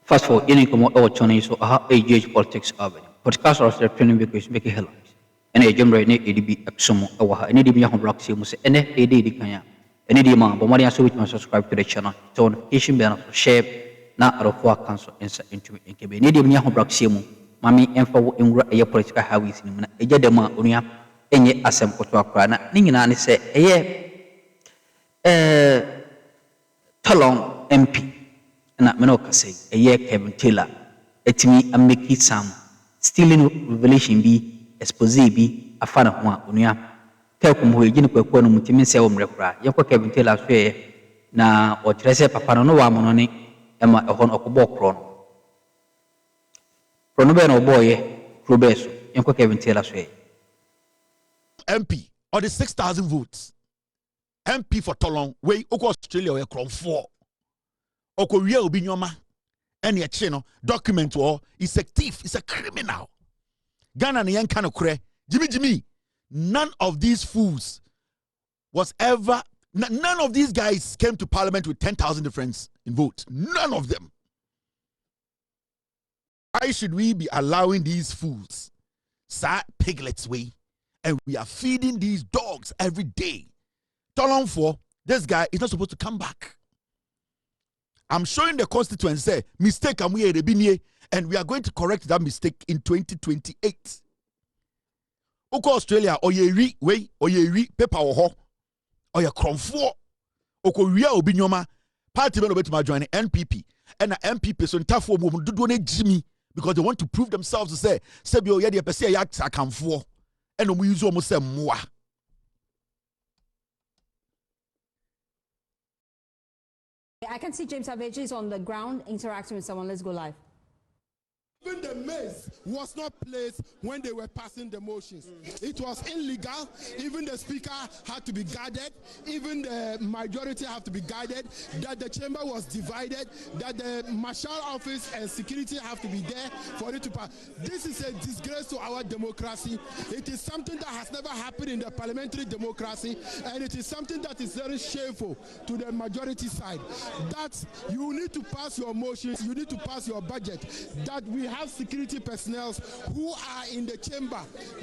Fast forward, any come out Chinese so age politics avenue. Podcast or training because make headlines. And a jump right ADB Exomo Awaha, and ADB Yahoo Block Simus, and AD Kanya. And ADM, but Maria so which must subscribe to the channel. So notification bell share na Arofua Council inside into it. And ADM Yahoo Block Simu, Mammy and for in a political highway cinema, a Jadema Unia, and yet Assam Kotuakana, Ningana say, Tolon MP. Na menoka say a year Kevin Taylor et me and make it some stealing revelation be expose be a fan of one unia telcom who you know mutimin se umrekra yako Kevin Taylor swe na or trese papa no wa mononi ema ehon okobo kron pronobe no boy probeso yako Kevin Taylor swe MP or the 6,000 votes MP for Tolon way oko Australia we kron 4 Okoria Obinyoma, and yet, document war is a thief, is a criminal. Ghana and Yan Kanokre, Jimmy, none of these fools was ever, none of these guys came to parliament with 10,000 difference in votes. None of them. Why should we be allowing these fools, sir, piglets way, and we are feeding these dogs every day? Tolon for this guy is not supposed to come back. I'm showing the constituency say mistake and we are going to correct that mistake in 2028. Oko Australia oyeri way oyeri paper ho oya kronfo oko ria obinyoma party men obetuma join NPP and the NPP so ntafo mo dodo na jimi because they want to prove themselves to say bi o ye de pese ya akamfo and omo use omo say moa. I can see James Aveji is on the ground interacting with someone. Let's go live. Even the maze was not placed when they were passing the motions. It was illegal. Even the speaker had to be guarded. Even the majority have to be guarded. That the chamber was divided. That the marshal office and security have to be there for it to pass. This is a disgrace to our democracy. It is something that has never happened in the parliamentary democracy, and it is something that is very shameful to the majority side. That you need to pass your motions. You need to pass your budget. That we have security personnel who are in the chamber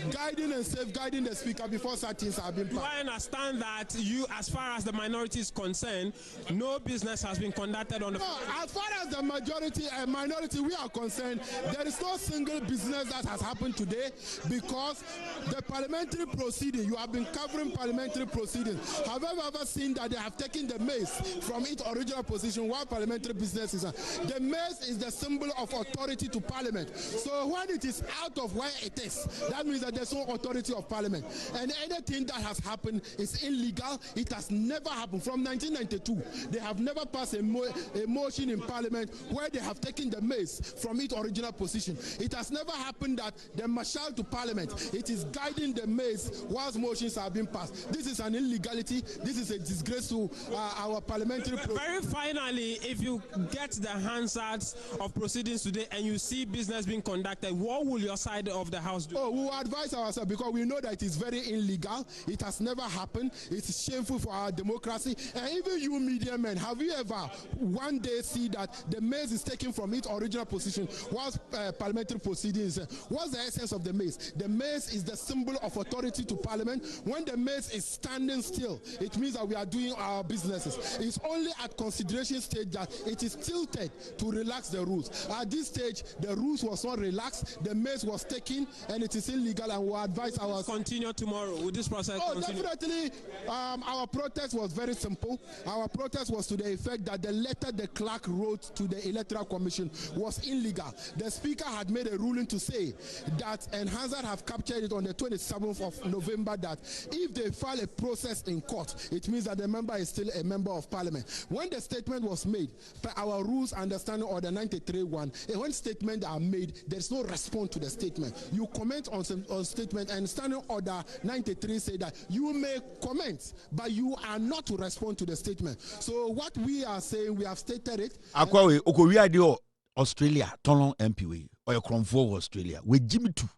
guiding and safeguarding the speaker before such things have been passed. I understand that you, as far as the minority is concerned, no business has been conducted on the floor. As far as the majority and minority we are concerned, there is no single business that has happened today because the parliamentary proceeding, you have been covering parliamentary proceedings. Have you ever seen that they have taken the mace from its original position while parliamentary business is? The mace is the symbol of authority to Parliament. So when it is out of where it is, that means that there's no authority of Parliament. And anything that has happened is illegal. It has never happened. From 1992, they have never passed a motion in Parliament where they have taken the mace from its original position. It has never happened that the marshal to Parliament, it is guiding the mace whilst motions are being passed. This is an illegality. This is a disgrace to our parliamentary process. Very finally, if you get the Hansards of proceedings today and you see business being conducted, what will your side of the house do? Oh, we will advise ourselves because we know that it is very illegal. It has never happened. It's shameful for our democracy. And even you media men, have you ever one day see that the mace is taken from its original position whilst parliamentary proceedings? What's the essence of the mace? The mace is the symbol of authority to Parliament. When the mace is standing still, it means that we are doing our businesses. It's only at consideration stage that it is tilted to relax the rules. At this stage, the rules was not relaxed, the mace was taken, and it is illegal, and we advise our... Continue tomorrow. Will this process continue? Definitely. Our protest was very simple. Our protest was to the effect that the letter the clerk wrote to the Electoral Commission was illegal. The Speaker had made a ruling to say that, and Hansard have captured it on the 27th of November, that if they file a process in court, it means that the member is still a member of Parliament. When the statement was made, per our rules understanding order 93.1, when statements are made, there's no response to the statement. You comment on statement, and standing order 93 say that you may comment, but you are not to respond to the statement. So what we are saying, we have stated it. Akwawe Okoria dio Australia Tolon MP or Akroma Australia with Jimmy too.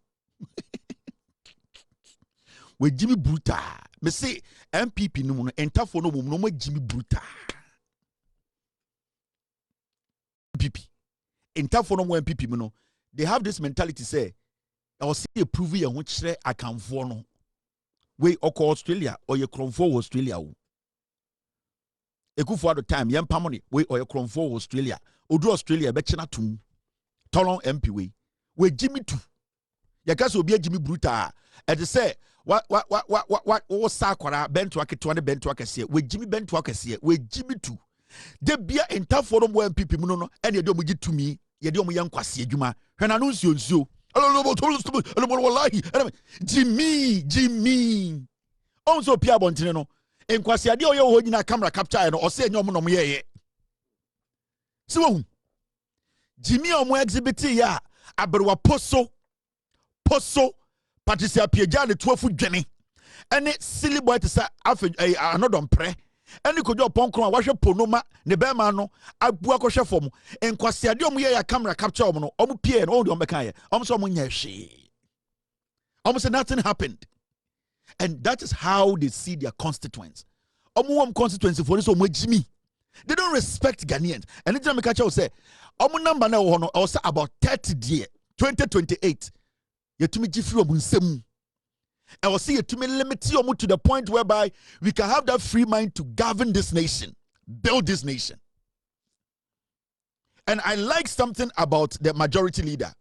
With Jimmy Bruta. Me say MPP no mo enter for no mo Jimmy Bruta. MPP in time for no NPP no, they have this mentality say, I will see a prove you which I can for no. We oko Australia or you cron for Australia. Akuffo at the time, yam pamoni, we or you cron for Australia. Odu Australia, betchena tum. Tolon MP we Jimmy too. Yakas will be a Jimmy Bruta. And they say, what, Sakwara, Bentwaka, 20 Bentwaka here, with Jimmy Bentwaka here, with Jimmy too. They be in tough for them when people no, and you don't get to me, you don't young Kwasi Juma, and I know you. Jimmy. Also, Pia Bontino, and Kwasi Adio, you're holding a camera capture or say no more. So, Jimmy omo exhibit ya, aberwa poso, Patricia Pieja, the 12 dwene. And it silly boy to say, another pre. And you could do upon Kron, wash your ponoma, the Bemano, Abuakosha form, and Quasiadium ya camera capture omu Pierre and all the Ombekaya, someone she. Almost nothing happened. And that is how they see their constituents. Constituency for this Jimmy. They don't respect Ghanaians. And anytime I catch will say, number now I'll say about 30 years, 2028. You to me Jiffy. I will see you to me limit you to the point whereby we can have that free mind to govern this nation, build this nation. And I like something about the majority leader.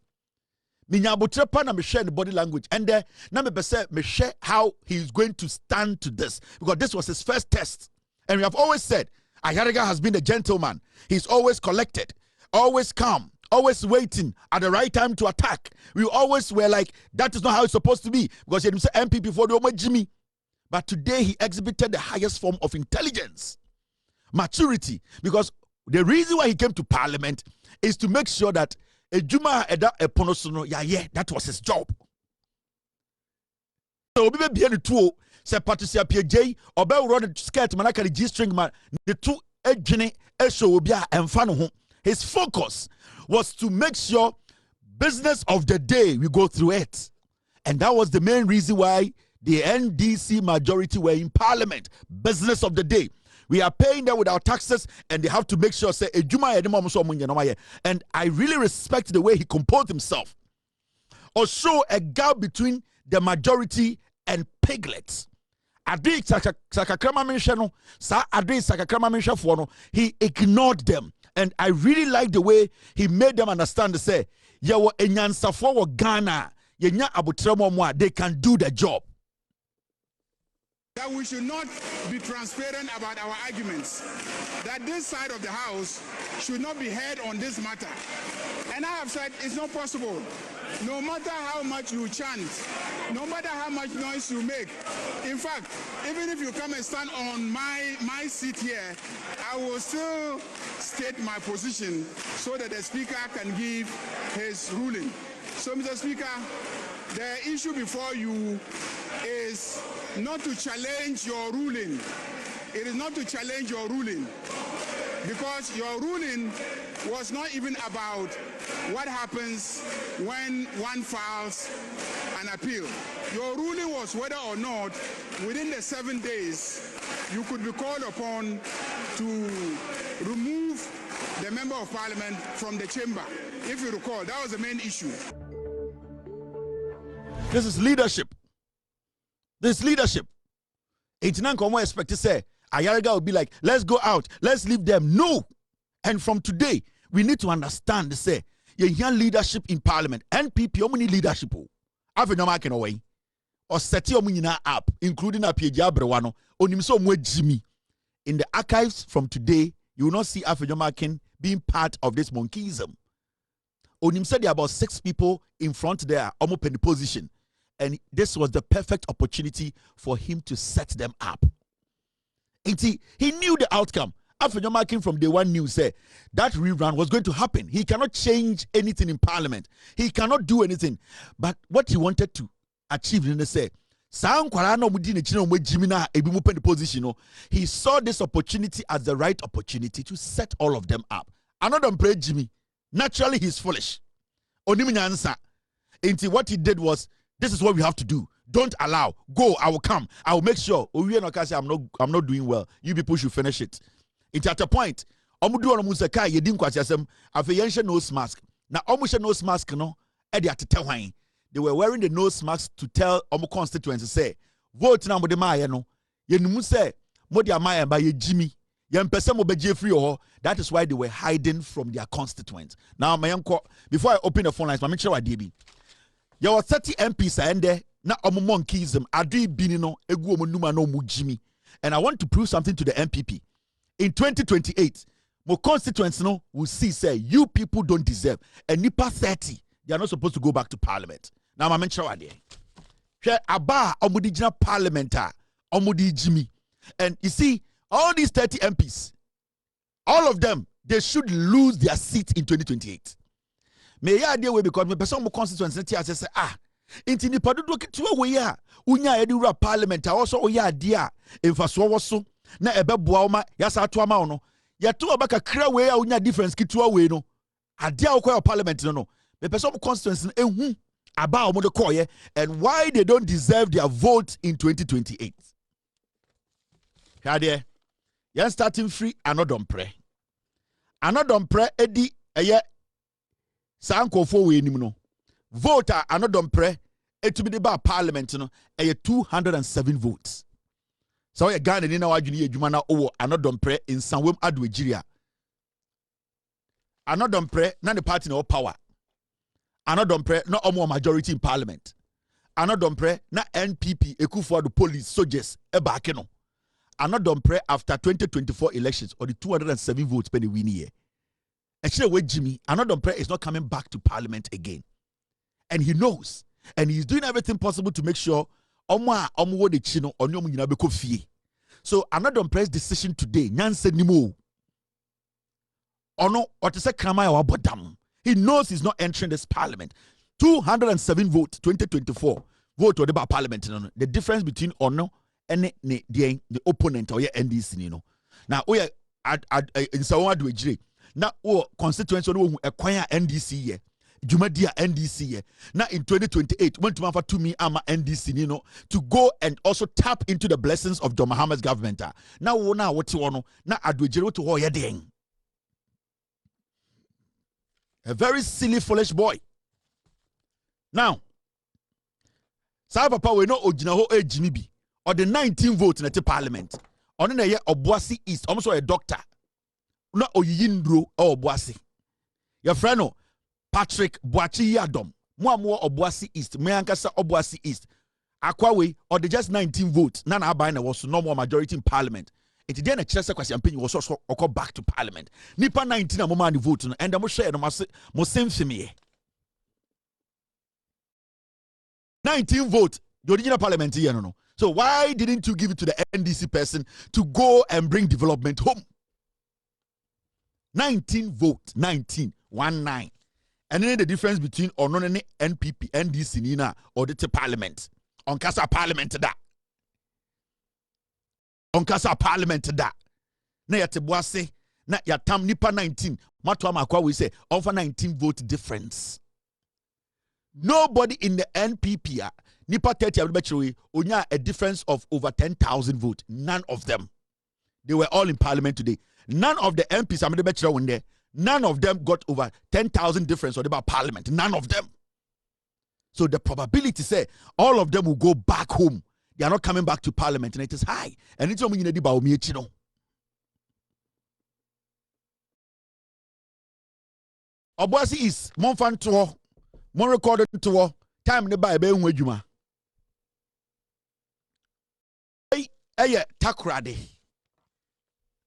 Minyabutrepa na me share the body language, and na me say me share how he is going to stand to this, because this was his first test. And we have always said Ǎrrěsť has been a gentleman. He's always collected, always calm, always waiting at the right time to attack. We always were like, that is not how it's supposed to be, because he said NPP for the Jimmy. But today he exhibited the highest form of intelligence, maturity, because the reason why he came to Parliament is to make sure that Ejuma Eda Eponosono, yeah, that was his job. So we be the two, say Patricia PJ, or Bell run the skirt, manaka the G string man, the two ejene esho obia and fanu. His focus was to make sure business of the day we go through it. And that was the main reason why the NDC majority were in Parliament. Business of the day. We are paying them with our taxes, and they have to make sure say and I really respect the way he composed himself. Or show a gap between the majority and piglets. He ignored them. And I really like the way he made them understand to say, Ghana, they can do the job. That we should not be transparent about our arguments. That this side of the House should not be heard on this matter. And I have said it's not possible. No matter how much you chant, no matter how much noise you make. In fact, even if you come and stand on my seat here, I will still state my position so that the Speaker can give his ruling. So, Mr. Speaker, the issue before you is not to challenge your ruling. It is not to challenge your ruling, because your ruling was not even about what happens when one files an appeal. Your ruling was whether or not within the 7 days you could be called upon to remove the Member of Parliament from the chamber. If you recall, that was the main issue. This is leadership. This leadership. 89 come expect to say Ǎrrěsť will be like, let's go out, let's leave them. No. And from today, we need to understand to say, you have leadership in Parliament. NPP, how many leadership? Have no marking away. Or set your up, including a Pieja Brewano, Onimso Mwe Jimmy. In the archives from today, you will not see African American being part of this monkeyism. Onim said there are about 6 people in front there, almost in the position. And this was the perfect opportunity for him to set them up. And he knew the outcome. African American from day one knew, say, that rerun was going to happen. He cannot change anything in Parliament. He cannot do anything. But what he wanted to achieve, he said, he saw this opportunity as the right opportunity to set all of them up. Another pray Jimmy. Naturally, he's foolish. Until what he did was, this is what we have to do. Don't allow. Go, I will come. I will make sure. I'm not doing well. You people should finish it. It's at a point. Omu do on musa kai yedi nkwasiasem afi yenhye nose mask. Na omu hye nose mask no e de atete hwan. They were wearing the nose mask to tell omu constituency say vote na mo de maaye no yenumu say mo de amaye ba ye jimi yempese mo beje free ho. That is why they were hiding from their constituents. Now before I open the phone lines, make sure I did. There were 30 MPs and there na omu monkeyism Addo bini no egu omu numa no mu jimi. And I want to prove something to the NPP. In 2028, my constituents no will see say you people don't deserve. And nipa 30, they are not supposed to go back to parliament. Now I'm mention what there. Aba omudi jina parliamentar, omudi jimi. And you see, all these 30 MPs, all of them, they should lose their seat in 2028. May ya idea way because my person constituents say inti nipa dodo ketewa we ya unya edi wura parliament also oya dia emfaso woso na ebeboa ma yasa ato ama no yeto obaka kra we ya unya difference ketewa we no adia okwa parliament no me person constituency ehu aba omo de koye and why they don't deserve their vote in 2028. Here yan starting free anodompre edi eye sankofo we nim no voter anodompre to be the parliament no 207 votes. So you Ghana ni na wadwini adwuma na owo anodompre in sanwem adwegiria. Anodompre na the party no power. Anodompre na omo majority in parliament. Anodompre na NPP Akuffo the police soldiers e back no. Anodompre after 2024 elections or the 207 votes per the win year. Actually with Jimmy, Anodompre is not coming back to parliament again. And he knows. And he's doing everything possible to make sure so Anodompre's decision today, Nyanse Nimo. Ono otese kramaya wabodam. He knows he's not entering this parliament. 207 votes, 2024 vote or the parliament. The difference between Ono and the opponent or your NDC, you know. Now we are in Sawa do a now constituency acquire NDC here. Jumadia NDC now in 2028 went to to me ama NDC you know to go and also tap into the blessings of John Mahama's government now what you want now adwejere to ho yeden a very silly foolish boy. Now sa papa we no ogina ho ejimi bi or the 19 votes in the parliament on na ye Obuasi East almost a doctor na oyindro or Obuasi your friend no Patrick Boachi Yadom, Muamua Obuasi East, Meankasa Obuasi East, Akwawe, or the just 19 votes, Nana Abina was no more majority in parliament. It then a chess question was also back to parliament. Nipa 19 a moment vote, and the Moshe and Mosem Fimi. 19 votes, the original parliament here, no. So why didn't you give it to the NDC person to go and bring development home? 19 votes, 19, 1-9. And then the difference between Onon and NPP, NDC, Nina, or the parliament. On Casa Parliament that. On Casa Parliament that. Na yate boase, na yatam nipa 19. Matwa makwa we say, over 19 vote difference. Nobody in the NPP, nipa 30, onya a difference of over 10,000 votes. None of them. They were all in parliament today. None of the MPs, I'm the better one there. None of them got over 10,000 difference or about parliament. None of them. So the probability say all of them will go back home. They are not coming back to parliament, and it is high. And it's only in the Bawumia chino. Obuasi is Monfan tour, Mon recorded tour, time the Bible Wejuma. Hey, takrade.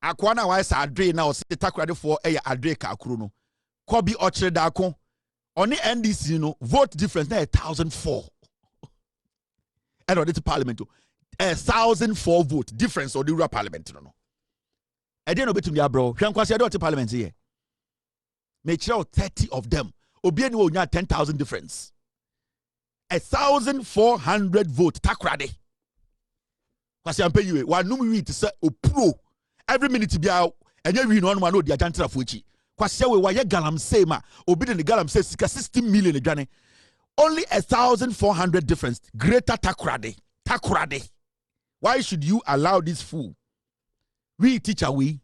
Akwana wa sa Addo na o se takrade for Addo ka akuro Kobi ochre da ko. Oni NDC no vote difference na 1,004. And on the parliament 1,004 vote difference or the rural parliament no. I didn't know between ya bro. Hwankwase I don't parliament here. Make sure 30 of them. Obi any wo nya 10,000 difference. 1,400 vote takrade. Kwase ampe you one num wi to say opro. Every minute be out, and you know one the agent of which kwase we why galam say ma obi the galam say 60 million adwane only 1,400 difference greater takrade. Why should you allow this fool we teacher we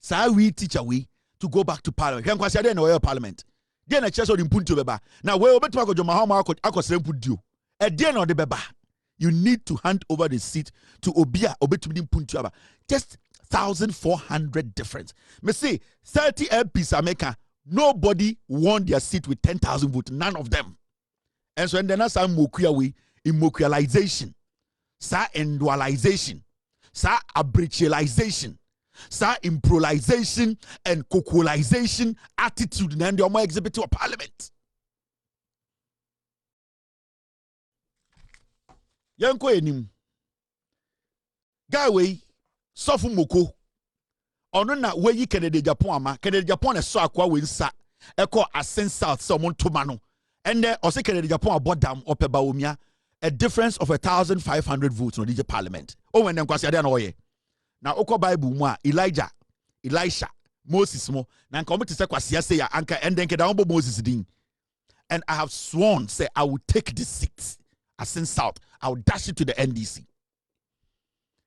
say we teacher we to go back to parliament. Can kwasi ade na oyo parliament. Dey na chese o di mpuntu beba. Na we obetima ko Mahama akosere mpudio. E dey na de beba. You need to hand over the seat to Obia obetumi di mpuntu aba. Just 1,400 difference. Me say 30 MPs America, nobody won their seat with 10,000 votes. None of them. And so, and then that's immokualization, sa indualization, sa abrichialization, sa improvisation and cocoalization attitude. And the exhibit to a parliament. Yanko enim. Gawe. Sofu moko ono na weyi Kennedy Japan ama Kennedy Japan so akwa we nsa eko Asen South so mon tomano and then ose Kennedy Japan abodam ope Bawumia a difference of 1,500 votes no DJ parliament o when dem kwase ade na oye na okọ Bible mu a Elijah Elisha Moses mo na nka omo te se kwase ase ya anka and then keda ombo Moses din and I have sworn say I will take this seat Asen South I will dash it to the NDC.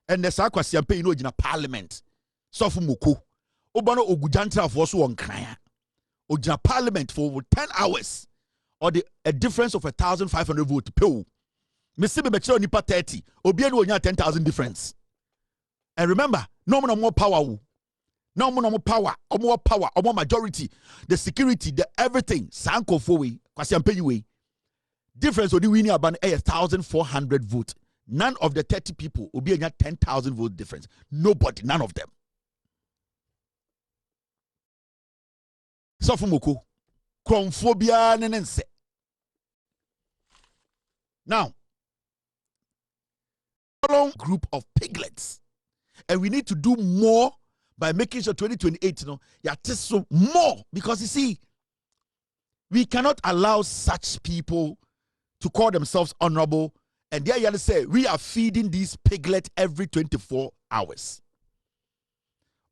And the Sakwasi and pay no in parliament. Sofu Moko. Obano Ogujantra for so on Kraya. Ojina parliament for over 10 hours. Or a difference of 1,500 votes. Pew. Mississippi Becho Nipa 30. Obiano Onya 10,000 difference. And remember, no more power. No more power. Or more power. Or more majority. The security, the everything. Sanko Fowe. Kwasi and pay way. Difference will be winning about 1,400 votes. None of the 30 people will be a 10,000 vote difference. Nobody, none of them. Sofumoko, chromophobia nenense. Now, a long group of piglets, and we need to do more by making sure 2028, so more because you see, we cannot allow such people to call themselves honorable. And there you say, we are feeding these piglets every 24 hours.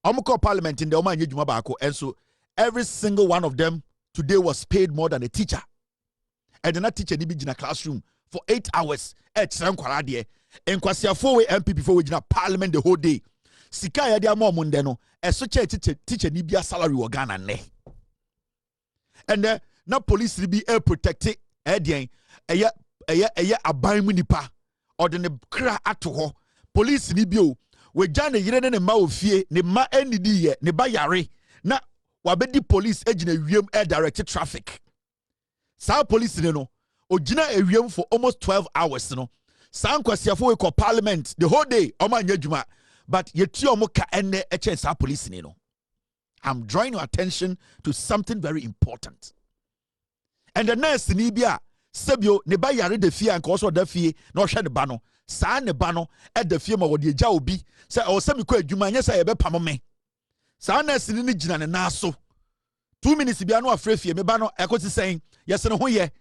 Omoko Parliament in the Oman Yejumabako, and so every single one of them today was paid more than a teacher. And that teacher need be in a classroom for 8 hours. And Kwasia 4-way NPP for which Parliament the whole day. Sikaya dia mo mundeno, and such a teacher need be a salary organa ne. And then now police will be protected. Aban munipa or the kra ato police ni bio we jane yire ne ma ofie ne ma enidi ye ne ba yare na wabedi police agina wiem air directed traffic sa police ne no ogina ewiem for almost 12 hours no san kwasiafo we call parliament the whole day o ma nyadwuma but yeti omo ka enne eche sa police ne no. I'm drawing your attention to something very important. And the next ni bia Sebio ne ba yare de fie anka so da fie na ohwe ne ba no saa ne ba no e da fie ma wo de agya obi se o se me ko adwuma nya se ye be pam me saa na sini ne gina ne na so 2 minutes bia no afre fie me ba no e ko ti sen yes ne ho ye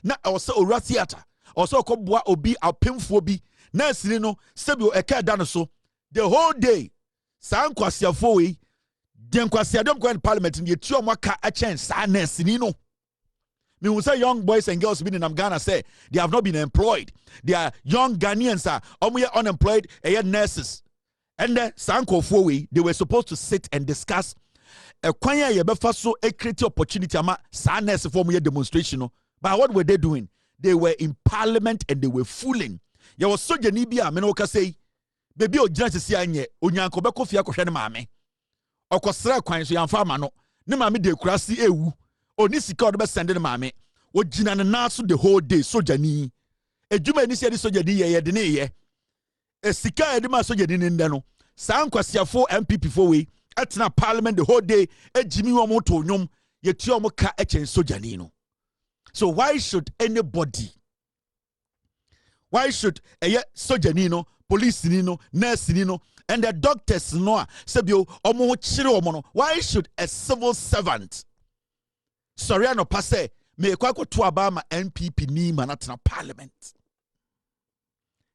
na o se owura theater o se ko boa obi apemfo bi na sini no sebio e ka da no so the whole day saa nkwasiafo we de nkwasiadom ko parliament ne ti o maka a chen saa na sini no. Me will say young boys and girls been in Ghana say they have not been employed. They are young Ghanaians are unemployed nurses. And then Sanko Fowe, they were supposed to sit and discuss a kwanya yebefa so a creative opportunity ama sa nurse for me demonstration. But what were they doing? They were in parliament and they were fooling. There was so janibia menoka say baby o jina sisi anye onyanko beko fia kohwe ne maame. Okosra kwan so yamfa ma no. Ne maame de kurasi ewu. Oni sika odo be send ne maame wo gina ne naso the whole day sojani edwuma ni se de sojani ye de ne ye esika de ma sojani ne nde no san kwasiafo MPP for we atena parliament the whole day ejimi wo mo to nwom ye ti o mo ka echen sojani no. So why should anybody sojani no police ni no nurse ni no and the doctors no sebio omo chire omo no why should a civil servant Soriano passe me kwako to abama NPP ni manatna parliament?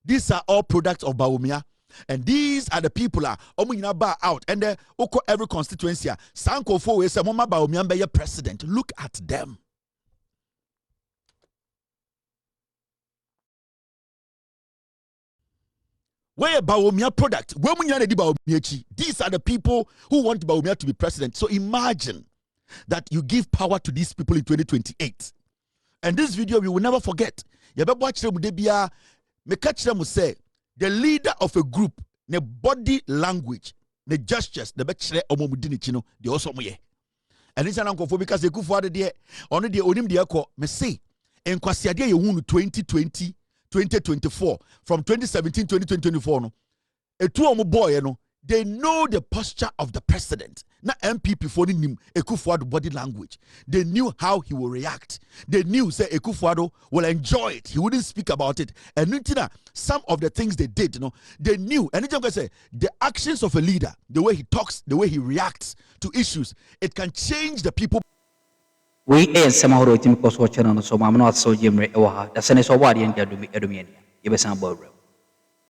These are all products of Bawumia, and these are the people omunyina bar out and oko every constituency sanko fo we say mama Bawumia be your president. Look at them. Where a Bawumia product, these are the people who want Bawumia to be president. So imagine that you give power to these people in 2028. And this video we will never forget. You better watch them. Me catch them say the leader of a group, the body language, the gestures, the better omomudini chino, the also moye. And this is an Akuffo because the Akuffo there on the onim the ako me say en kwasi ade ye hunu 2020 2024 from 2017 2024 no etu omo boy no they know the posture of the president. Na NPP for him Akuffo body language. They knew how he will react. They knew say Akuffo will enjoy it. He wouldn't speak about it. And some of the things they did, they knew. And you can say the actions of a leader, the way he talks, the way he reacts to issues, it can change the people. We ain't somehow team because watching on so I'm not so Jim Rewaha. The Senate of Wadi and Gadumi Edumian. You be some board.